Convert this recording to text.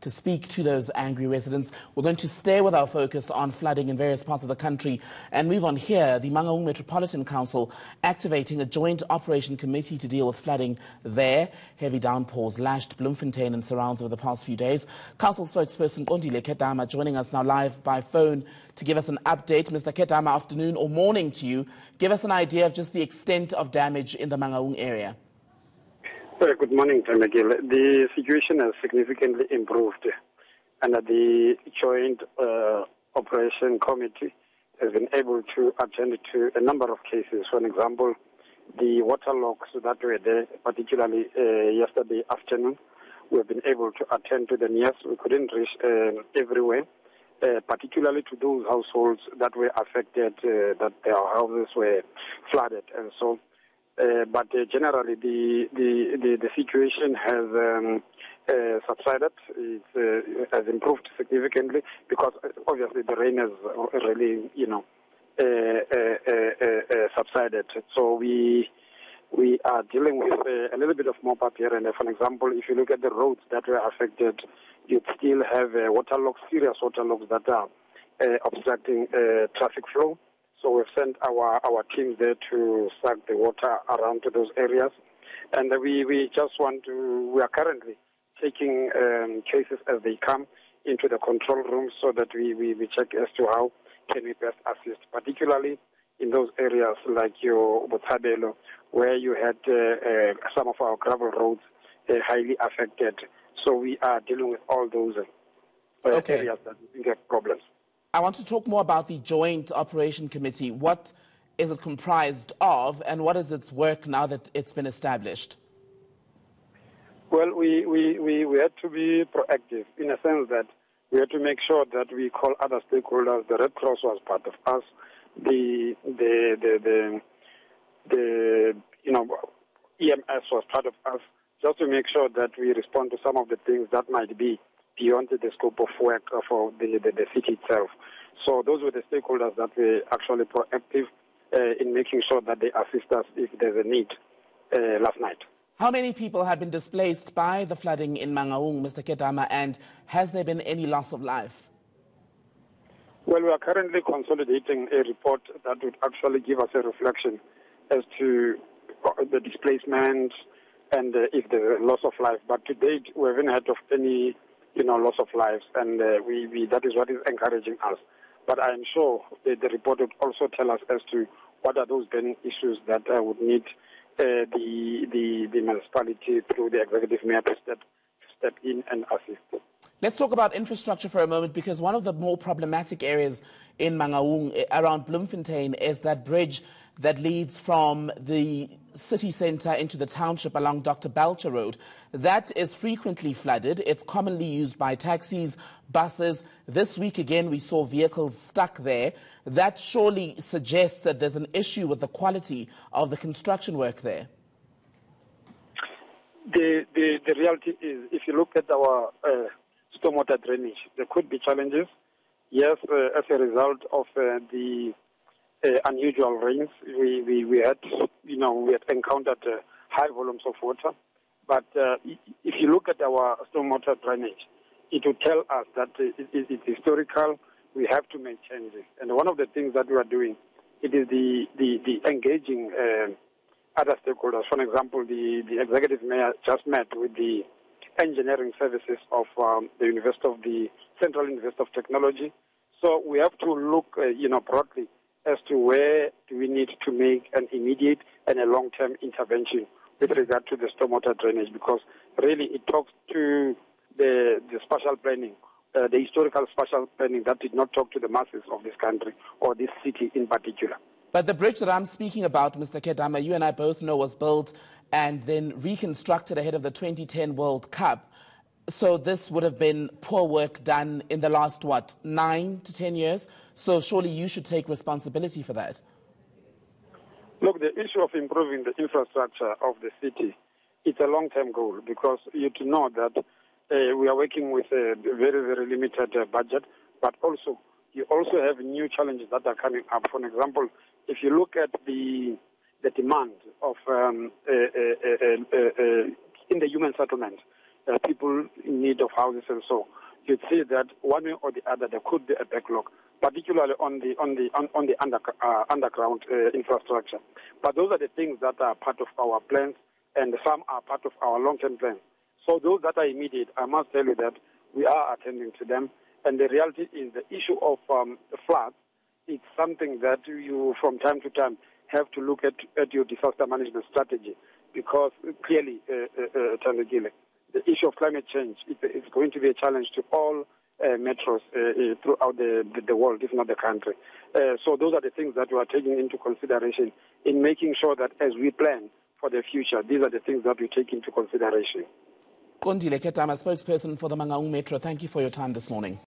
to speak to those angry residents. We're going to stay with our focus on flooding in various parts of the country and move on here. The Mangaung Metropolitan Council activating a joint operation committee to deal with flooding there. Heavy downpours lashed Bloemfontein and surrounds over the past few days. Council spokesperson Kondile Ketama joining us now live by phone to give us an update. Mr. Ketama, afternoon or morning to you. Give us an idea of just the extent of damage in the Mangaung area. Good morning, Tamagil. The situation has significantly improved, and the Joint Operation Committee has been able to attend to a number of cases. For example, the waterlogs that were there, particularly yesterday afternoon, we have been able to attend to them. Yes, we couldn't reach everywhere, particularly to those households that were affected, that their houses were flooded, and so. But generally, the situation has subsided. It has improved significantly because obviously the rain has really, subsided. So we are dealing with a little bit of mop up here and there. For example, if you look at the roads that were affected, you still have waterlogs, serious waterlogs that are obstructing traffic flow. So we've sent our teams there to suck the water around to those areas. And we are currently taking cases as they come into the control room so that we check as to how can we best assist, particularly in those areas like your Botshabelo, where you had some of our gravel roads highly affected. So we are dealing with all those areas that we think have problems. I want to talk more about the Joint Operation Committee. What is it comprised of, and what is its work now that it's been established? Well, we had to be proactive in a sense that we had to make sure that we call other stakeholders. The Red Cross was part of us. The EMS was part of us, just to make sure that we respond to some of the things that might be beyond the scope of work for the city itself. So those were the stakeholders that were actually proactive in making sure that they assist us if there's a need last night. How many people have been displaced by the flooding in Mangaung, Mr. Ketama, and has there been any loss of life? Well, we are currently consolidating a report that would actually give us a reflection as to the displacement and if there's a loss of life. But to date, we haven't heard of any loss of lives, and that is what is encouraging us. But I am sure the report would also tell us as to what are those burning issues that would need the municipality through the executive mayor to step in and assist. Let's talk about infrastructure for a moment, because one of the more problematic areas in Mangaung around Bloemfontein is that bridge that leads from the city centre into the township along Dr. Belcher Road. That is frequently flooded. It's commonly used by taxis, buses. This week again we saw vehicles stuck there. That surely suggests that there's an issue with the quality of the construction work there. The reality is, if you look at our stormwater drainage, there could be challenges. Yes, as a result of the unusual rains, we had encountered high volumes of water. But if you look at our stormwater drainage, it will tell us that it's historical. We have to make changes. And one of the things that we are doing, it is the engaging other stakeholders. For example, the executive mayor just met with the engineering services of the Central University of Technology. So we have to look, broadly as to where do we need to make an immediate and a long-term intervention with regard to the stormwater drainage, because really it talks to the spatial planning, the historical spatial planning that did not talk to the masses of this country or this city in particular. But the bridge that I'm speaking about, Mr. Ketama, you and I both know was built and then reconstructed ahead of the 2010 World Cup. So this would have been poor work done in the last, 9 to 10 years? So surely you should take responsibility for that. Look, the issue of improving the infrastructure of the city, it's a long-term goal, because you to know that we are working with a very, very limited budget, but also you also have new challenges that are coming up. For example, if you look at the demand of in the human settlement, people in need of houses and so, you'd see that one way or the other there could be a backlog, particularly on the underground infrastructure. But those are the things that are part of our plans, and some are part of our long-term plans. So those that are immediate, I must tell you that we are attending to them. And the reality is the issue of floods, it's something that you, from time to time, have to look at your disaster management strategy, because clearly, Tandegile, the issue of climate change is going to be a challenge to all metros throughout the world, if not the country. So those are the things that we are taking into consideration in making sure that as we plan for the future, these are the things that we take into consideration. Kondile Ketama, spokesperson for the Mangaung Metro, thank you for your time this morning.